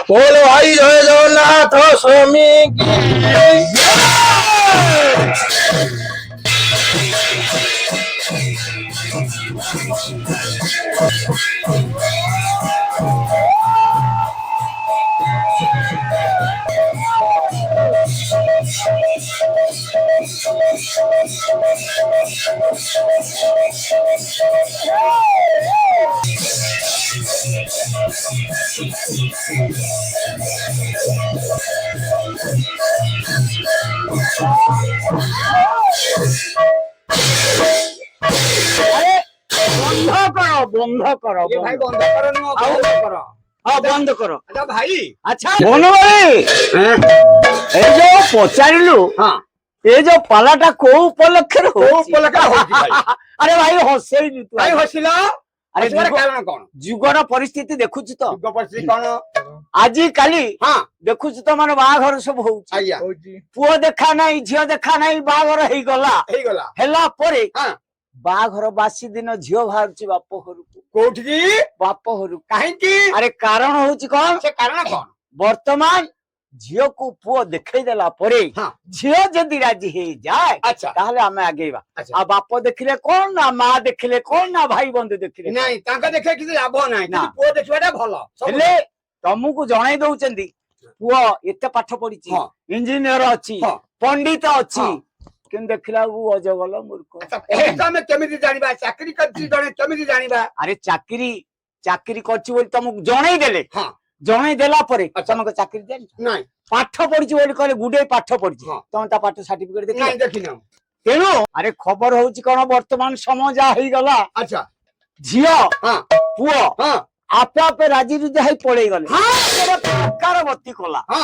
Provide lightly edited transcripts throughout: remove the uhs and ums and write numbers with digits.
बोलो भाई जय जगन्नाथ स्वामी की বন্ধ করো ये भाई बंद करो ना बंद करो বন্ধ করো। अच्छा भाई আচ্ছা বনমালী এই যে পচারিলু हाँ এই যে পালাটা কোউ উপলক্ষে वो उपलक्ष्य होगी भाई আরে ভাই হসেইনি তু भाई हसिला अरे हसिबार जुग- कारण कौन যুগର ପରିସ୍ଥିତି ଦେଖୁଛୁ ତ युग परिस्थिति कौन ଆଜି କାଲି हाँ ଦେଖୁଛୁ ତ ମାନେ ବାହାଘର ସବୁ ହଉଛି आइया ପୁଅ ଦେଖା ନାହିଁ ଝିଅ ଦେଖା ନାହିଁ ବାହାଘର ହେଇଗଲା ହେଇ ଗଲା ହେଲା ପରେ ହଁ ବାହାଘର ବାସି ଦିନ ଝିଅ ବାହାରୁଛି ବାପ ଘରକୁ କୋଉଠି କି ବାପ ଘରକୁ କାହିଁକି ଆରେ କାରଣ ହଉଛି କଣ ସେ କାରଣ କଣ ବର୍ତ୍ତମାନ ଝିଅକୁ ପୁଅ ଦେଖେଇ ଦେଲା ପରେ ହଁ ଝିଅ ଯଦି ରାଜି ହେଇଯାଏ ଆଚ୍ଛା ତାହେଲେ ଆମେ ଆଗେଇବା ଆଚ୍ଛା ଆଉ ବାପ ଦେଖିଲେ କଣ ନା ମା ଦେଖିଲେ କଣ ନା ଭାଇ ବନ୍ଧୁ ଦେଖିଲେ କଣ? ନାଇଁ ତାଙ୍କ ଦେଖିବା କିଛି ଲାଭ ନାହିଁ ନା। କିନ୍ତୁ ପୁଅ ଦେଖିବାଟା ଭଲ ସବୁ ହେଲେ ତମକୁ ଜଣେଇ ଦଉଛନ୍ତି ପୁଅ ଏତେ ପାଠ ପଢିଛି ହଁ ଇଞ୍ଜିନିୟର ଅଛି ହଁ ପଣ୍ଡିତ ଅଛି ହଁ। କିନ୍ତୁ ଦେଖିଲା ବେଳକୁ ଅଜଗଲ ମୂର୍ଖ ଆଚ୍ଛା ପଣ୍ଡିତ ଆମେ କେମିତି ଜାଣିବା ଚାକିରି କରିଛି ଜଣେ କେମିତି ଜାଣିବା ଆରେ ଚାକିରି ଚାକିରି କରିଛି ବୋଲି ତମକୁ ଜଣେଇ ଦେଲେ ହଁ ଜଣେଇ ଦେଲା ପରେ ଆଚ୍ଛା। ତମକୁ ଚାକିରି ଜାଣିଛ ନାଇଁ ପାଠ ପଢିଛି ବୋଲି କହିଲେ ଗୁଡେ ପାଠ ପଢିଛି ହଁ। ତମେ ତା ପାଠ ସାର୍ଟିଫିକେଟ ଦେଖିଲ ନାଇଁ ଦେଖିନ ତେଣୁ ଆରେ ଖବର ହଉଛି କଣ ବର୍ତ୍ତମାନ ସମୟ ଯାହା ହେଇଗଲା ଆଚ୍ଛା ଝିଅ ହଁ ପୁଅ ହଁ ଆପେ ଆପେ ରାଜି ରୁଜା ହେଇ ପଳେଇ ଗଲେ ବତି କଲା ହଁ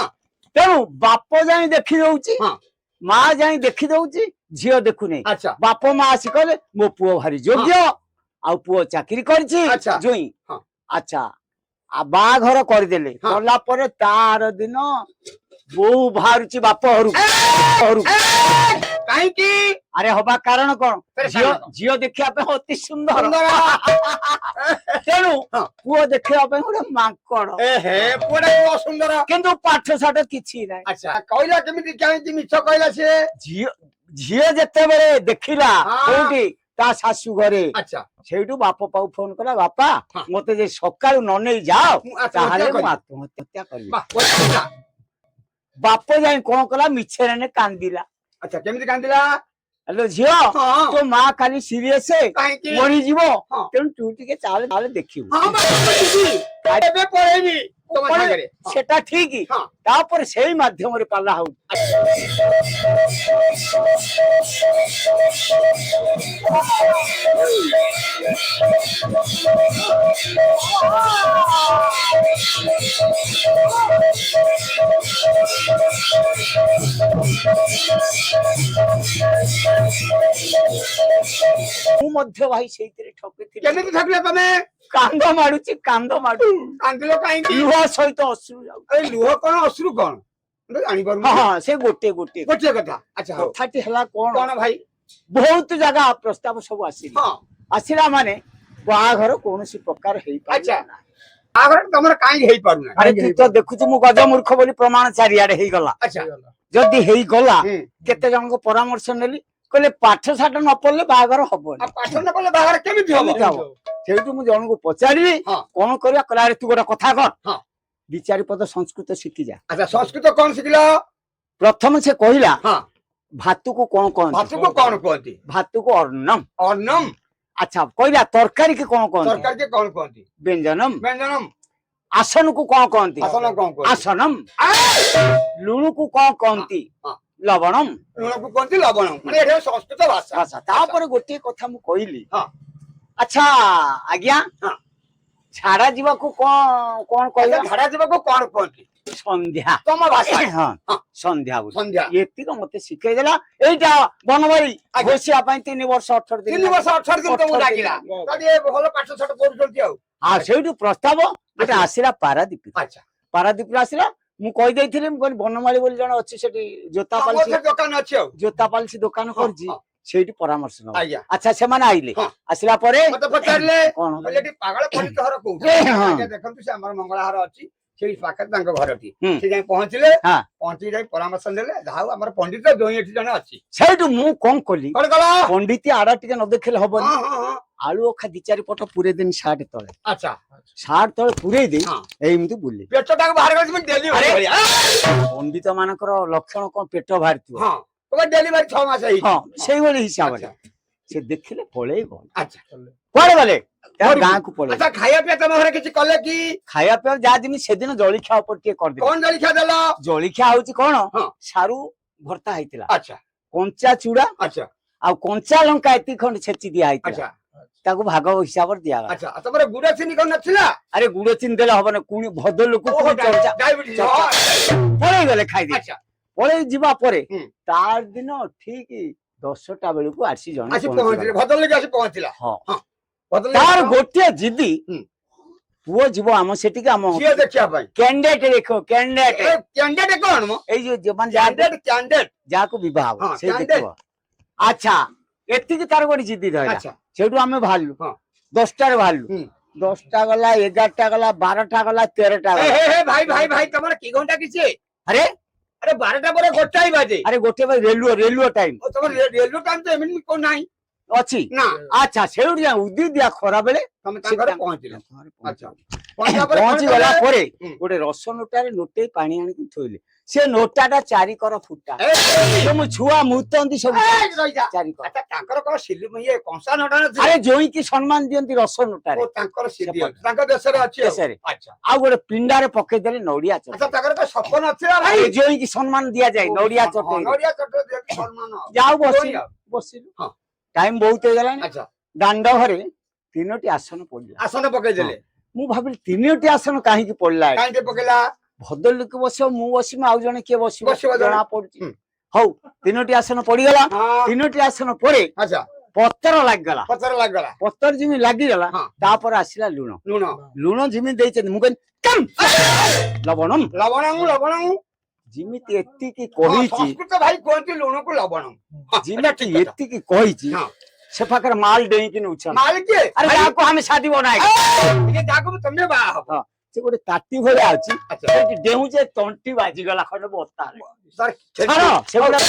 ତେଣୁ ବାପ ଯାଇ ଦେଖି ଦଉଛି ହଁ ମା ଯାଇ ଦେଖି ଦଉଛି ଝିଅ ଦେଖୁନି ଆଚ୍ଛା ବାପ ମା ଆସି କହିଲେ ମୋ ପୁଅ ଭାରି ଯୋଗ୍ୟ ଆଉ ପୁଅ ଚାକିରି କରିଛି ଆଚ୍ଛା। ଜୋଇଁ ହଁ। ଆଚ୍ଛା ଆଉ ବାହାଘର କରିଦେଲେ ହଁ। କଲା ପରେ ତାର ଦିନ ବୋଉ ବାହାରୁଛି ବାପ ଘରକୁ କାହିଁକି ଆରେ ହବା କାରଣ କଣ ତାର ଝିଅ କାରଣ କଣ? ଝିଅ ଦେଖିବା ପାଇଁ ଅତି ସୁନ୍ଦର ସୁନ୍ଦର ତେଣୁ ହଁ। ପୁଅ ଦେଖିବା ପାଇଁ ଗୋଟେ ମାଙ୍କଡ ଏ ହେ ପୁଅଟା ଅସୁନ୍ଦର କିନ୍ତୁ ପାଠ ସାଠ କିଛି ନାହିଁ ଆଚ୍ଛା କହିଲା କେମିତି କାହିଁକି ମିଛ କହିଲା ସେ ଝିଅ ଝିଅ ଯେତେବେଳେ ଦେଖିଲା ହଁ। କୋଉଠି ତା ଶାଶୁ ଘରେ ଆଚ୍ଛା ସେଇଠୁ ବାପ ପାଉ ଫୋନ କଲା ବାପା ହଁ। ମତେ ଯେ ସକାଳୁ ନ ନେଇ ଯାଅ ମୁଁ ଆତ୍ମହତ୍ୟା ତାହେଲେ ମୁଁ କରିବି। ଆତ୍ମହତ୍ୟା କରିବି ବାଃ, ବଢିଆ। ବାପ ଯାଇ କଣ କଲା ମିଛରେ କାନ୍ଦିଲା ଆଚ୍ଛା କେମିତି କାନ୍ଦିଲା ହେଲେ ଝିଅ ହଁ ତୋ ମା କାଲି ସିରିୟସ କାହିଁକି ମରିଯିବ ହଁ। ତେଣୁ ତୁ ଟିକେ ଚାଲେ ଚାଲେ ଦେଖିବୁ ହଁ ବା, ଯିବି। ଏବେ ପଳେଇବି ତମ ମାନେ ସାଙ୍ଗରେ ହଁ। ସେଟା ଠିକ ହଁ। ତାପରେ ସେଇ ମାଧ୍ୟମରେ ପାଲା ହଉଛି ମୁଁ ମଧ୍ୟ ଭାଇ ସେଇଥିରେ ଠକିଥିଲି କେମିତି ଠକିଲ ତମେ କାନ୍ଦ ମାଡୁଛି କାନ୍ଦ ମାଡୁ କାନ୍ଦିଲ କାହିଁକି ଲୁହ ସହିତ ଅଶ୍ରୁ ଯାଉଛି ଏ ଲୁହ କଣ ଅଶ୍ରୁ କଣ ମୁଁ ତ ଜାଣିପାରୁନି ହଁ ହଁ ସେ ଗୋଟେ ଗୋଟେ ଗୋଟିଏ କଥା ଆଚ୍ଛା ହଉ କଥାଟି ହେଲା କଣ କଣ ଭାଇ ବହୁତ ଜାଗା ପ୍ରସ୍ତାବ ସବୁ ଆସିଲା ହଁ ଆସିଲା ମାନେ ବାହାଘର କୌଣସି ପ୍ରକାର ଆଚ୍ଛା। ହେଇପାରିଲା ନାହିଁ। ବାହାଘର ତମର କାହିଁକି ହେଇପାରୁନାହିଁ ଆରେ ତୁ ତ ଦେଖୁଛୁ ମୁଁ ଗଜମୂର୍ଖ ବୋଲି ପ୍ରମାଣ ଚାରିଆଡେ ହେଇଗଲା ଆଚ୍ଛା ଯଦି ହେଇଗଲା ହୁଁ। କେତେ ଜଣଙ୍କ ପରାମର୍ଶ ନେଲି କହିଲେ ପାଠ ସାଠ ନ ପଢିଲେ ବାହାଘର ହବନି ଆଉ ପାଠ ନ କଲେ ବାହାଘର କେମିତି ହବ କେମିତି ହବ ସେଇଠୁ ମୁଁ ଜଣଙ୍କୁ ପଚାରିଲି ହଁ। କଣ କରିବା କହିଲା ଆରେ ତୁ ଗୋଟେ କଥା କର ହଁ। ଦି ଚାରି ପଦ ସଂସ୍କୃତ ଶିଖିଯା ଆଚ୍ଛା ସଂସ୍କୃତ କଣ ଶିଖିଲ ପ୍ରଥମେ ସେ କହିଲା ହଁ ଭାତୁକୁ କଣ କହନ୍ତି ଭାତକୁ କଣ କୁହନ୍ତି ଭାତୁକୁ ଅନ୍ନମ ଅନ୍ନମ ଆଚ୍ଛା କହିଲା ତରକାରୀ କି କଣ କହନ୍ତି ତରକାରୀ କି କଣ କୁହନ୍ତି ବ୍ୟଞ୍ଜନମ ବ୍ୟଞ୍ଜନମ ଆସନକୁ କଣ କହନ୍ତି ଆସନ କଣ କୁହନ୍ତି ଆସନମ ଆ! ଲୁଣୁକୁ କଣ କହନ୍ତି ହଁ। ଲବଣମ ଲୁଣକୁ କୁହନ୍ତି ଲବଣ ମାନେ ଏଠି ସଂସ୍କୃତ ଭାଷା ଆଚ୍ଛା ତାପରେ ଗୋଟିଏ କଥା ମୁଁ କହିଲି ହଁ। ଆଚ୍ଛା ଆଜ୍ଞା ହଁ। ଛାଡା ଯିବାକୁ କଣ କଣ ଆଚ୍ଛା, କହିବା ଝାଡା ଯିବାକୁ କଣ କୁହନ୍ତି ସନ୍ଧ୍ୟା ତମ ଭାଷା ହଁ ହଁ। ସନ୍ଧ୍ୟା ବୋଲି ସନ୍ଧ୍ୟା ଏତିକ ମତେ ଶିଖେଇ ଦେଲା ଏଇଟା ବନବାଇ ଆଜ୍ଞା। ଘୋଷିବା ପାଇଁ 3 ବର୍ଷ 18 ଦିନ 3 ବର୍ଷ 18 ଦିନ ତମକୁ 18 ଦିନ ଲାଗିଲା ତ ଟିକେ ଭଲ ପାଠ ସାଠ ପଢୁଛନ୍ତି ଆଉ ଆଉ ସେଇଠୁ ପ୍ରସ୍ତାବ ଗୋଟେ ଆଚ୍ଛା। ଆସିଲା ପାରାଦୀପ ଆଚ୍ଛା ପାରାଦୀପରୁ ଆସିଲା ମୁଁ କହିଦେଇଥିଲି ମୁଁ କହିଲି ବନମାଳି ବୋଲି ଜଣେ ଅଛି ସେଠି ଜୋତା ଆମର ପାଲିସି ସେ ଦୋକାନ ଅଛି ଆଉ ଜୋତା ପାଲିସି ଦୋକାନ ହଁ, କରିଛି ହଁ। ସେଇଠି ପରାମର୍ଶ ନବ ଆଜ୍ଞା ଆଚ୍ଛା ସେମାନେ ଆଇଲେ ହଁ। ଆସିଲା ପରେ ମତେ ପଚାରିଲେ କଣ କହିଲେ ଏଠି ପାଗଳ ପଣ୍ଡିତ ଘର କୋଉଠି ହଁ। ଆଜ୍ଞା ଦେଖନ୍ତୁ ସେ ଆମର ମଙ୍ଗଳା ଘର ଅଛି ସେଇ ପାଖରେ ତାଙ୍କ ଘରଟି ହୁଁ। ସେ ଯାଇ ପହଞ୍ଚିଲେ ହଁ। ପହଞ୍ଚି ଯାଇ ପରାମର୍ଶ ଦେଲେ ଯାହା ହଉ ଆମର ପଣ୍ଡିତ ଜଇଁ ଏଠି ଜଣେ ଅଛି ସେଇଠୁ ମୁଁ କଣ କଲି କଣ କଲ ପଣ୍ଡିତି ଆଡା ଟିକେ ନ ଦେଖିଲେ ହବନି ହଁ ହଁ ହଁ ଆଳୁ ଅଖା 2-4 ପଟ ପୁରେଇ ଦେନି ସାର୍ଟ ତଳେ ଆଚ୍ଛା ସାର୍ଟ ତଳେ ପୁରେଇ ଦେଇ ହଁ। ଏମିତି ବୁଲି ପେଟଟାକୁ ବାହାର କରିଛି ଡେଲିଭରି ଭଳିଆ ପଣ୍ଡିତ ମାନଙ୍କର ଲକ୍ଷଣ କଣ ପେଟ ବାହାରିଥିବ ହଁ ତମେ ଡେଲିଭରି 6 ମାସ ହେଇଛି ହଁ ସେଇଭଳି ହିସାବରେ ଆଚ୍ଛା ସେ ଦେଖିଲେ ପଳେଇ ଗଲେ ଆଚ୍ଛା କୁଆଡେ ଗଲେ ତା ଘରକୁ। ଗାଁକୁ ପଳେଇ ଆଚ୍ଛା ଖାଇବା ପିଇବା ତମ ଘରେ କିଛି କଲେ କି ଖାଇବା ପିଇବା ଯାହା ଯେମିତି ସେଦିନ ଜଳଖିଆ ଉପରେ ଟିକେ କରିଦେଲି କଣ ଜଳଖିଆ ଦେଲ ଜଳଖିଆ ହଉଛି କଣ ହଁ। ସାରୁ ଭର୍ତ୍ତା ହେଇଥିଲା ଆଚ୍ଛା କଞ୍ଚା ଚୁଡା ଆଚ୍ଛା ଆଉ କଞ୍ଚା ଲଙ୍କା ଏତିକି ଖଣ୍ଡେ ଛେଚି ଦିଆ ହେଇଥିଲା ଆଚ୍ଛା ତାକୁ ଭାଗ ହିସାବରେ ଦିଆଗଲା ଆଚ୍ଛା ଆଉ ତମର ଗୁଡ ଚିନି କଣ ନଥିଲା ଆରେ ଗୁଡ ଚିନି ଦେଲେ ହବନି ପୁଣି ଭଦ୍ର ଲୋକ ଓହୋ, ପୁଣି ଚର୍ଚ୍ଚା ଡାଇବେଟିସ୍ ପଳେଇ ଗଲେ ଖାଇଦେଇ ଆଚ୍ଛା ପଳେଇ ଯିବା ପରେ ହୁଁ। ତାର ଦିନ ଠିକ 10ଟା ବେଳକୁ ଆସି ଜଣେ ଆସି ପହଞ୍ଚିଗଲା। ପହଞ୍ଚିଲେ ଭଦ୍ରଲୋକ ଆସି ପହଞ୍ଚିଲା ହଁ ଭଦ୍ରଲୋକ ତାର କଣ? ଗୋଟିଏ ଜିଦି ହୁଁ। ପୁଅ ଯିବ ଆମ ସେଠିକି ଆମ ଝିଅ ଦେଖିବା ପାଇଁ କ୍ୟାଣ୍ଡିଡେଟ ଦେଖ କ୍ୟାଣ୍ଡିଡେଟ କ୍ୟାଣ୍ଡିଡେଟ୍ କଣ ମ ଏଇ ଯୋଉ କ୍ୟାଣ୍ଡିଡେଟ୍ ଯାହାକୁ ବିବାହ ହବ ହଁ, ସେଇ candidate। ଦେଖିବ ଆଚ୍ଛା ଏତିକି ତାର ଗୋଟେ ଜିଦି ଧଇଲା ଆଚ୍ଛା ସେଇଠୁ ଆମେ ବାହାରିଲୁ ହଁ। 10ଟାରେ ବାହାରିଲୁ ହୁଁ। 10ଟା ଗଲା 11ଟା ଗଲା 12ଟା ଗଲା 13ଟା ଏ, ଗଲା ହେ ହେ ଭାଇ ଭାଇ ଭାଇ ତମର କି ଘଣ୍ଟା କିଛି ଆରେ ଆରେ 12ଟା ପରେ ଗୋଟାଏ ବାଜେ ଆରେ ଗୋଟେ ରେଲୁଅ ଟାଇମ ଓ, ତମର ରେଲୱେ ଟାଇମ ତ ଏମିତି କୋଉ ନାହିଁ ଅଛି ନା ଆଚ୍ଛା ସେଇଠୁ ଯା ଉଦି ଦିଆ ଖରା ବେଳେ ତମେ ସେ ତାଙ୍କ ଘରେ ତାଙ୍କ- ପହଞ୍ଚିଲ ଘରେ ଆଚ୍ଛା ପହଞ୍ଚିଗଲୁ। ପହଞ୍ଚିଲା ପରେ କଣ ପହଞ୍ଚି ଗଲା କଲେ? ପରେ ହୁଁ। ଗୋଟେ ରସ ନୋଟାରେ ନୋଟେ ପାଣି ଆଣିକି ଥୋଇଲେ ସେ ନୋଟାଟା 4 କର ଫୁଟା ଏ, ସେ ମୋ ଛୁଆ ମୁତନ୍ତି ସବୁ ଏ, ରହିଯା। 4 କର ଆଚ୍ଛା ତାଙ୍କର କଣ ଇଏ କଂସା ନଟା ନଥିଲା ଆରେ ଜୋଇଁକି ସମ୍ମାନ ଦିଅନ୍ତି ରସ ନୋଟାରେ ଓ ତାଙ୍କର ସିଦ୍ଧି ସେପଟେ। ଅଛି ତାଙ୍କ ଦେଶରେ ଅଛି ଆଉ। ଦେଶରେ। ଆଚ୍ଛା ଆଉ ଗୋଟେ ପିଣ୍ଡାରେ ପକେଇଦେଲେ ନଡିଆ ଆଚ୍ଛା ଚଟେଇ ତାଙ୍କର ତ ସପ ନଥିଲା ଭାଇ ଆରେ ଜୋଇଁକି ସମ୍ମାନ ଦିଆଯାଏ ନଡିଆ ଚଟେଇ ନଡିଆ ଚଟେଇ ଦିଅନ୍ତି ସମ୍ମାନ ଆଉ। ଯାଉ ଜୋଇଁ ବସିଲୁ ଆଉ। ବସିଲୁ ହଁ। ଟାଇମ ବହୁତ ହେଇଗଲାଣି ଆଚ୍ଛା ଦାଣ୍ଡ ଘରେ 3ଟି ଆସନ ପଡିଲା ଆସନ ପକେଇଦେଲେ ମୁଁ ଭାବିଲି 3ଟି ଆସନ କାହିଁକି ପଡିଲା ଏଠି? କାହିଁକି ପକେଇଲା ଭଦ୍ର ଲୋକ ବସିବ ମୁଁ ବସିବି ଆଉ ଜଣେ କିଏ ବସିବ ବସିବ ଜଣେ। ଜଣା ପଡୁଛି ହୁଁ। ହଉ 3ଟି ଆସନ ପଡିଗଲା ହଁ 3ଟି ଆସନ ପରେ ଆଚ୍ଛା ପତର ଲାଗିଗଲା ପଥର ଲାଗିଗଲା ପତର ଯେମିତି ଲାଗିଗଲା ହଁ। ତାପରେ ଆସିଲା ଲୁଣ ଲୁଣ ଲୁଣ ଯେମିତି ଦେଇଛନ୍ତି ମୁଁ କହିଲି କମ୍ ଲବଣମ୍ ଲବଣଙ୍କୁ ଲବଣଙ୍କୁ ଯେମିତି ଏତିକି ହଁ, କହିଛି ସଂସ୍କୃତ ଭାଇ କୁହନ୍ତି ଲୁଣକୁ ଲବଣ ହଁ, ଏଟା ଯେମିତି ଠିକ କଥା। ଏତିକି କହିଛି ହଁ। ସେ ପାଖରେ ମାଲ ଡେଇଁକି ନଉଛନ୍ତି ମାଲ କିଏ ଆରେ ଭାଇ, ଯାହାକୁ ଆମେ ସାଧି ବନାଏ ଇଏ ଯାହାକୁ ତମେ ବାହା ହବ ସେ ଗୋଟେ ତାଟି ଭଳିଆ ଅଛି ଆଚ୍ଛା ସେଠି ଡେଉଁଛେ ତଣ୍ଟି ବାଜିଗଲା ଖଣ୍ଡେ ବସ୍ତାରେ ତାର ଛାଡ ସେଗୁଡା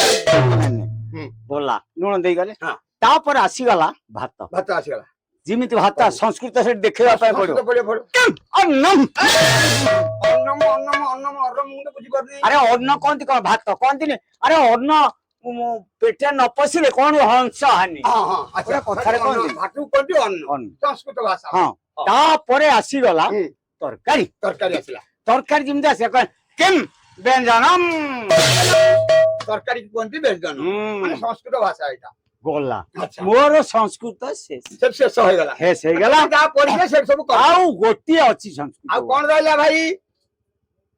ହୁଁ। ବୋଲା ଲୁଣ ଦେଇଗଲେ ହଁ। ତାପରେ ଆସିଗଲା ଭାତ ଭାତ ଆସିଗଲା ଯେମିତି ଭାତ ସଂସ୍କୃତ ସେଠି ଦେଖେଇବା ପାଇଁ ପଡିବ ସଂସ୍କୃତ ପଡିବ ଅନ୍ନମ୍। ଅନ୍ନମ ଅନ୍ନମ ଅନ୍ନମ ଅର୍ଣ୍ଣ ମୁଁ ତ ବୁଝିପାରୁନି ଆରେ ଅନ୍ନ କହନ୍ତି କଣ ଭାତ କହନ୍ତିନି ଆରେ ଅନ୍ନ ପେଟେ ନ ପଶିଲେ କଣ ହଂସ ହାନି ହଁ ହଁ ଆଚ୍ଛା ଗୋଟେ କଥାରେ ଅନ୍ନ, କହନ୍ତି ଭାତକୁ କୁହନ୍ତି ଅନ୍ନ ଅନ୍ନ ସଂସ୍କୃତ ଭାଷା ହଁ ତାପରେ ଆସିଗଲା ହୁଁ। ତରକାରୀ ତରକାରୀ ଆସିଲା ତରକାରୀ ଯେମିତି ଆସିଲା କହ କେମ୍ ବ୍ୟଞ୍ଜନମ୍ ତରକାରୀ କୁହନ୍ତି ବ୍ୟଞ୍ଜନ ମାନେ ସଂସ୍କୃତ ଭାଷା ଏଇଟା ଗଲା ଆଚ୍ଛା ମୋର ସଂସ୍କୃତ ଶେଷ ସେ ଶେଷ ହେଇଗଲା ଶେଷ ହେଇଗଲା ଯାହା ପଢିଲେ ସେ ସବୁ କର ଆଉ ଗୋଟିଏ ଅଛି ଆଉ ସଂସ୍କୃତ କଣ ରହିଲା ଭାଇ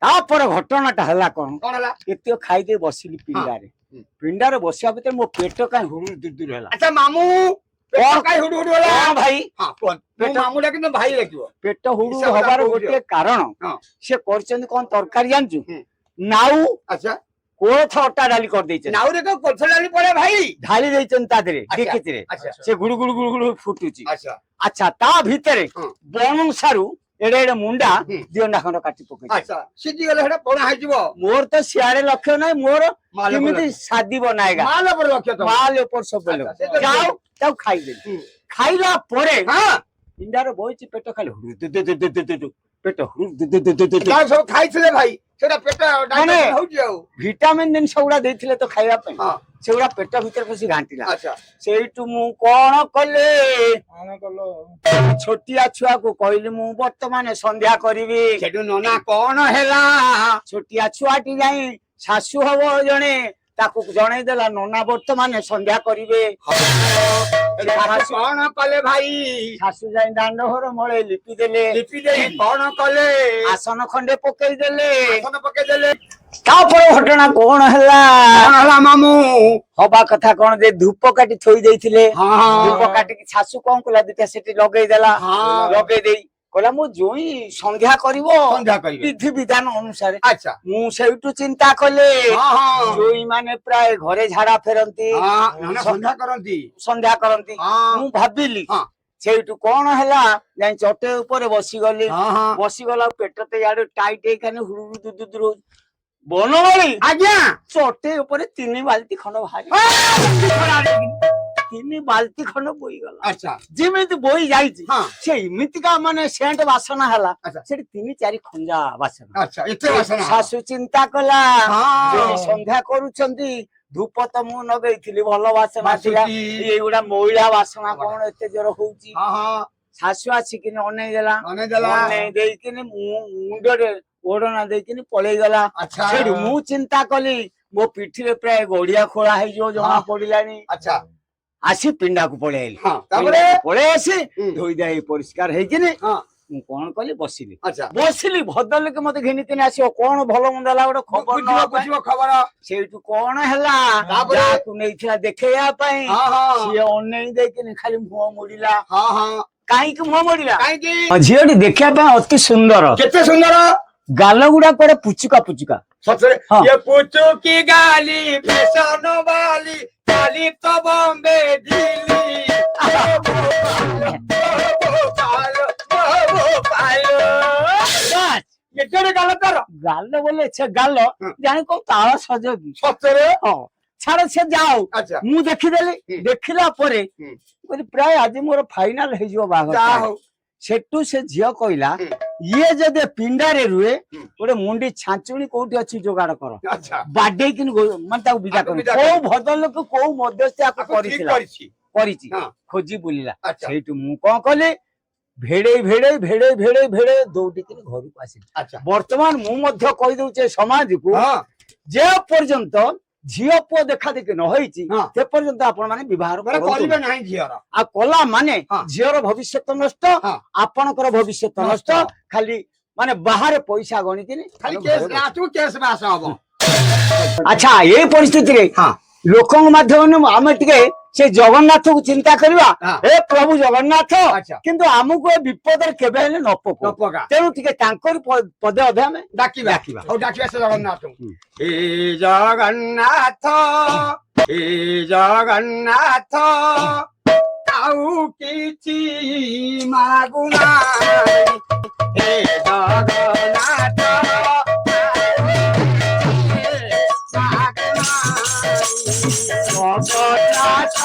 ତାପରେ ଘଟଣାଟା ହେଲା କଣ କଣ ହେଲା ଏତିକ ଖାଇଦେଇ ବସିଲି ପିଣ୍ଡାରେ ହୁଁ। ପିଣ୍ଡାରେ ବସିବା ଭିତରେ ମୋ ପେଟ କାହିଁ ହୁଡୁ ଦୁର ହେଲା ଆଚ୍ଛା ମାମୁଁ ପେଟ କଣ? କାଇଁ ହୁଡୁ ହୁଡୁ ହେଲା କଣ ଭାଇ ହଁ କୁହନ୍ତୁ ମୋ ପେଟ- ମାମୁଁ ଡାକିନ୍ତୁ ଭାଇ ଡାକିବ ପେଟ ହୁଡୁ ହିସାବ ହବାର କହୁଛ। ଗୋଟିଏ କାରଣ ହଁ। ସେ କରିଛନ୍ତି କଣ ତରକାରୀ ଜାଣିଛୁ ହୁଁ। ନାଉ ଆଚ୍ଛା କୋଳଥ ଅଟା ଡାଲି କରିଦେଇଛନ୍ତି ନାଉରେ କଣ କୋଲଥ ଡାଲି ପଡେ ଭାଇ ଢାଳି ଦେଇଛନ୍ତି ତା ଦେହରେ ଆଚ୍ଛା। ଡେକିଚିରେ ଆଚ୍ଛା ସେ ଗୁଡୁ ଗୁଡୁ ଗୁଡୁ ଗୁଡୁ ଫୁଟୁଛି ଆଚ୍ଛା ଆଚ୍ଛା ତା ଭିତରେ ହଁ। ବଣସାରୁ ଏଡେ ଏଡେ ମୁଣ୍ଡା ହୁଁ। ଦିଅଣ୍ଡା ଖଣ୍ଡ କାଟି ପକେଇଛି ଆଚ୍ଛା ସିଝିଗଲେ ସେଟା ପଣା ହେଇଯିବ ମୋର ତ ସିଆଡେ ଲକ୍ଷ୍ୟ ନାହିଁ ମୋର ମାଲ କେମିତି ଉପରେ ସାଦି ବନାଏଗା ମାଲ ଉପରେ ଲକ୍ଷ୍ୟ ତମର। ମାଲ ଉପର ସବୁବେଳେ ଆଚ୍ଛା, ସେ ତ ଯାଉ ତାକୁ ଖାଇଦେଲି ହୁଁ। ଖାଇଲା ପରେ ହଁ ପିଣ୍ଡାରେ ବଇଛି ପେଟ ଖାଲି ହୁଡୁ ଦୁ ଦୁ ଦୁ ଦୁ ଦୁ ଦୁ ଦୁ। ପେଟ ହୁଡୁ ଦୁ ଦୁ ଦୁ ଦୁ ଦୁ ଦୁ। ଯାହା ସବୁ ଖାଇଥିଲେ ଭାଇ ସେଟା ପେଟ ମାନେ ଡାଇଜେସନ ହଉଛି ଆଉ ଭିଟାମିନ ଜିନିଷ ଗୁଡା ଦେଇଥିଲେ ତ ଖାଇବା ପାଇଁ ହଁ ସେଗୁଡା ପେଟ ଭିତରେ ପଶି ଘାଣ୍ଟିଲା ଆଚ୍ଛା ସେଇଠୁ ମୁଁ କଣ କଲେ କଣ କଲ ଛୋଟିଆ ଛୁଆକୁ କହିଲି ମୁଁ ବର୍ତ୍ତମାନ ସନ୍ଧ୍ୟା କରିବି ସେଠୁ ନନା କଣ ହେଲା ଛୋଟିଆ ଛୁଆଟି ଯାଇ ଶାଶୁ ହବ ଜଣେ ତାକୁ ଜଣେଇଦେଲା ନନା ବର୍ତ୍ତମାନ ସନ୍ଧ୍ୟା କରିବେ ଏଠୁ ଶାଶୁ କଣ କଲେ ଭାଇ ଶାଶୁ ଯାଇ ଦାଣ୍ଡ ଘର ମଳେ ଲିପି ଦେଲେ ଲିପି ଦେଇ କଣ କଲେ ଆସନ ଖଣ୍ଡେ ପକେଇଦେଲେ ଆସନ ପକେଇଦେଲେ ତାପରେ ଘଟଣା କଣ ହେଲା କଣ ହେଲା ମାମୁଁ ହବା କଥା କଣ ଯେ ଧୂପ କାଟି ଥୋଇ ଦେଇଥିଲେ ହଁ ଧୂପ କାଟିକି ଶାଶୁ କଣ କଲା ଦିଟା ସେଠି ଲଗେଇଦେଲା ହଁ ଲଗେଇ ଦେଇ କହିଲା ମୁଁ ଜୋଇଁ ସନ୍ଧ୍ୟା କରିବ ସନ୍ଧ୍ୟା କରିବେ ବିଧି ବିଧାନ ଅନୁସାରେ ଆଚ୍ଛା ମୁଁ ସେଇଠୁ ଚିନ୍ତା କଲେ ହଁ ହଁ ଜୋଇଁ ମାନେ ପ୍ରାୟ ଘରେ ଝାଡା ଫେରନ୍ତି ହଁ ନନା ସନ୍ଧ୍ୟା କରନ୍ତି ସନ୍ଧ୍ୟା କରନ୍ତି ହଁ ମୁଁ ଭାବିଲି ହଁ ସେଇଠୁ କଣ ହେଲା ଯାଇ ଚଟେ ଉପରେ ବସିଗଲି ହଁ ହଁ ବସିଗଲା ପେଟ ତ ଇଆଡେ ଟାଇଟ୍ ହେଇକାନି ହୁଡୁ ଦୁଦୁ ରହୁଛି ବନମାଳି ଆଜ୍ଞା ଚଟେ ଉପରେ 3 ବାଲ୍ଟି ଖଣ୍ଡ ବାହାରି 3 ବାଲ୍ଟି ଖଣ୍ଡ ବୋଇଗଲା ଆଚ୍ଛା ଯେମିତି ବୋଇ ଯାଇଛି ହଁ ସେ ଏମିତିକା ମାନେ ସେଣ୍ଟ ବାସନା ହେଲା ଆଚ୍ଛା ସେଠି 3-4 ଖଞ୍ଜା ବାସନା ଆଚ୍ଛା ଏତେ ବାସନା ଶାଶୁ ଚିନ୍ତା କଲା ହଁ। ଜଣେ ସନ୍ଧ୍ୟା କରୁଛନ୍ତି ଧୂପ ତ ମୁଁ ନଗେଇଥିଲି ଭଲ ବାସନା ଥିଲା ବାସୁଛି। ଏଇଗୁଡା ମଇଳା ବାସନା କଣ ଏତେ ଜୋର ହଉଛି ହଁ ହଁ ଶାଶୁ ଆସିକିନି ଅନେଇ ଦେଲା ଅନେଇଦେଲା। ଅନେଇ ଦେଇକିନି ମୁଣ୍ଡରେ ଓଢଣା ଦେଇକିନି ପଳେଇ ଗଲା ଆଚ୍ଛା ସେଠୁ ମୁଁ ଚିନ୍ତା କଲି ମୋ ପିଠିରେ ପ୍ରାୟ ଗଡିଆ ଖୋଳା ହେଇଯିବ ଜଣା ହଁ। ପଡିଲାଣି ଆଚ୍ଛା ଆସି ପିଣ୍ଡାକୁ ପଳେଇ ଆଇଲି ହଁ ତାପରେ ପଳେଇ ଆସି ହୁଁ। ଧୋଇ ଧାଇ ପରିଷ୍କାର ହେଇକିନି ହଁ ମୁଁ କଣ କଲି ବସିଲି ଆଚ୍ଛା ବସିଲି ଭଦ୍ରଲୋକ ମତେ ଘିନିକିନି ଆସିବ କଣ ଭଲ ମନ୍ଦ ହେଲା ଗୋଟେ ଖବର ବୁଝିବ ନବା ପାଇଁ ବୁଝିବ ଖବର ସେଇଠୁ କଣ ହେଲା ତାପରେ? ଯାହାକୁ ନେଇଥିଲା ଦେଖେଇବା ପାଇଁ ହଁ ହଁ ସିଏ ଅନେଇ ଦେଇକିନି ଖାଲି ମୁହଁ ମୋଡିଲା ହଁ ହଁ କାହିଁକି ମୁହଁ ମୋଡିଲା କାହିଁକି ଝିଅଟି ଦେଖିବା ପାଇଁ ଅତି ସୁନ୍ଦର କେତେ ସୁନ୍ଦର ଗାଲ ଗୁଡା କୁଆଡେ ପୁଚୁକା ପୁଚୁକା ସତରେ ହଁ। ये पूछो की गाली फैशन वाली गाली तो बॉम्बे दिल्ली ଏତେ ଗାଲ ତାର ଗାଲ ବୋଲେ ସେ ଗାଲ ହଁ। ଜାଣି କୋଉ ତାଳ ସଜ କି ସତରେ ହଁ ଛାଡ ସେ ଯାଉ ଆଚ୍ଛା ମୁଁ ଦେଖିଦେଲି ହୁଁ। ଦେଖିଲା ପରେ ହୁଁ। କହିଲି ପ୍ରାୟ ଆଜି ମୋର ଫାଇନାଲ ହେଇଯିବ ଯାହା ବାହାଘର ହଉ ସେଠୁ ସେ ଝିଅ କହିଲା ହୁଁ। ଇଏ ଯଦି ପିଣ୍ଡାରେ ରୁହେ ହୁଁ। ଗୋଟେ ମୁଣ୍ଡି ଛାଞ୍ଚୁଣି କୋଉଠି ଅଛି ଯୋଗାଡ କର ଆଚ୍ଛା ବାଡେଇକିନି ମାନେ ତାକୁ ବିଦା ଆକୁ କରି ବିଦା କୋଉ କରି। ଭଦ୍ରଲୋକ କୋଉ ମଧ୍ୟସ୍ଥି ଆକୁ ଆକୁ ଠିକ କରିଥିଲା କରିଛି କରିଛି ହଁ ଖୋଜି ବୁଲିଲା ଆଚ୍ଛା ସେଇଠୁ ମୁଁ କଣ କଲି ଭେଡେଇ ଭେଡେଇ ଭେଡେଇ ଭେଡେଇ ଭେଡେଇ ଦୌଡ଼ିକିନି ଘରକୁ ଆସିଲି ଆଚ୍ଛା ବର୍ତ୍ତମାନ ମୁଁ ମଧ୍ୟ କହିଦଉଛି ଏ ସମାଜକୁ ହଁ ଯେ ପର୍ଯ୍ୟନ୍ତ ଝିଅ ପୁଅ ଦେଖା ଦେଖି ନ ହେଇଛି ହଁ। ସେ ପର୍ଯ୍ୟନ୍ତ ଆପଣ ମାନେ ବିବାହ ମାନେ କରନ୍ତୁ କରିବେ ନାହିଁ ଝିଅର ଆଉ କଲା ମାନେ ହଁ। ଝିଅର ଭବିଷ୍ୟତ ନଷ୍ଟ ହଁ। ଆପଣଙ୍କର ଭବିଷ୍ୟତ ନଷ୍ଟ ନଷ୍ଟ। ଖାଲି ମାନେ ବାହାରେ ପଇସା ଗଣିକିନି ଖାଲି ଆମେ କେସ୍ ଘରେ ବସିବୁ। ଲାଷ୍ଟକୁ କେସ୍ ବାସ ହବ ଆଚ୍ଛା ଏଇ ପରିସ୍ଥିତିରେ ହଁ ଲୋକଙ୍କ ମାଧ୍ୟମରେ ଆମେ ଟିକେ ସେ ଜଗନ୍ନାଥକୁ ଚିନ୍ତା କରିବା ହଁ। ଏ ପ୍ରଭୁ ଜଗନ୍ନାଥ ଆଚ୍ଛା କିନ୍ତୁ ଆମକୁ ଏ ବିପଦରେ କେବେ ହେଲେ ନ ପକଉ ନପକା ତେଣୁ ଟିକେ ତାଙ୍କରି ପଦେ ଅଧେ ଆମେ ଡାକିବା ଡାକିବା। ହଉ ଡାକିବା ସେ ଜଗନ୍ନାଥଙ୍କୁ ହୁଁ। ହେ ଜଗନ୍ନାଥ ହେ ଜଗନ୍ନାଥ ଆଉ କିଛି ମାଗୁଣା ହେ ଜଗନ୍ନାଥ ଜଗନ୍ନାଥ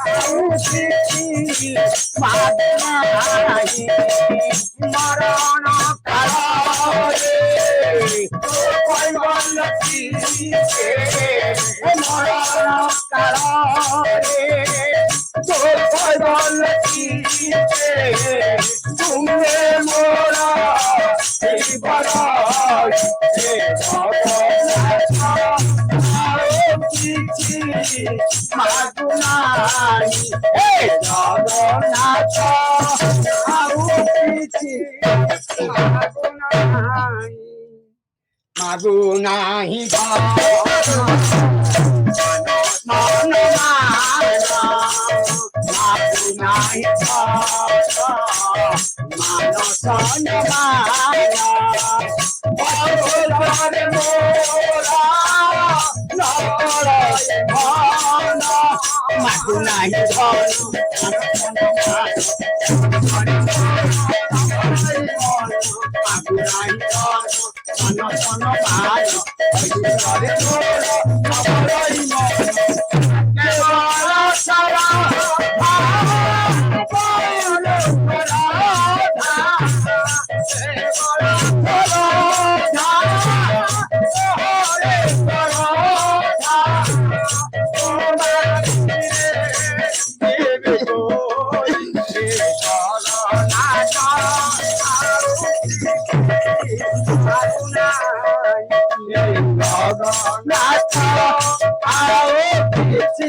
ଆଉ କିଛି ମାଗୁନାହିଁ ମରଣ କାଳରେ କୈବଲ୍ୟୀ ମରଣ କାଳରେ କୈବଲ୍ୟୀ ତୁମେ ମୋର ଜୀବନ ହେ ଜଗନ୍ନାଥ କିଛି ମାଗୁନାହିଁ ହେ ଜଗନ୍ନାଥ ଆଉ କିଛି ମାଗୁନାହିଁ ମାଗୁନାହିଁ ମନ ମାଗୁନାହିଁ ମାନସ ମାଗୁନାହିଁ ଜଗନ୍ନାଥ ଆଉ କିଛି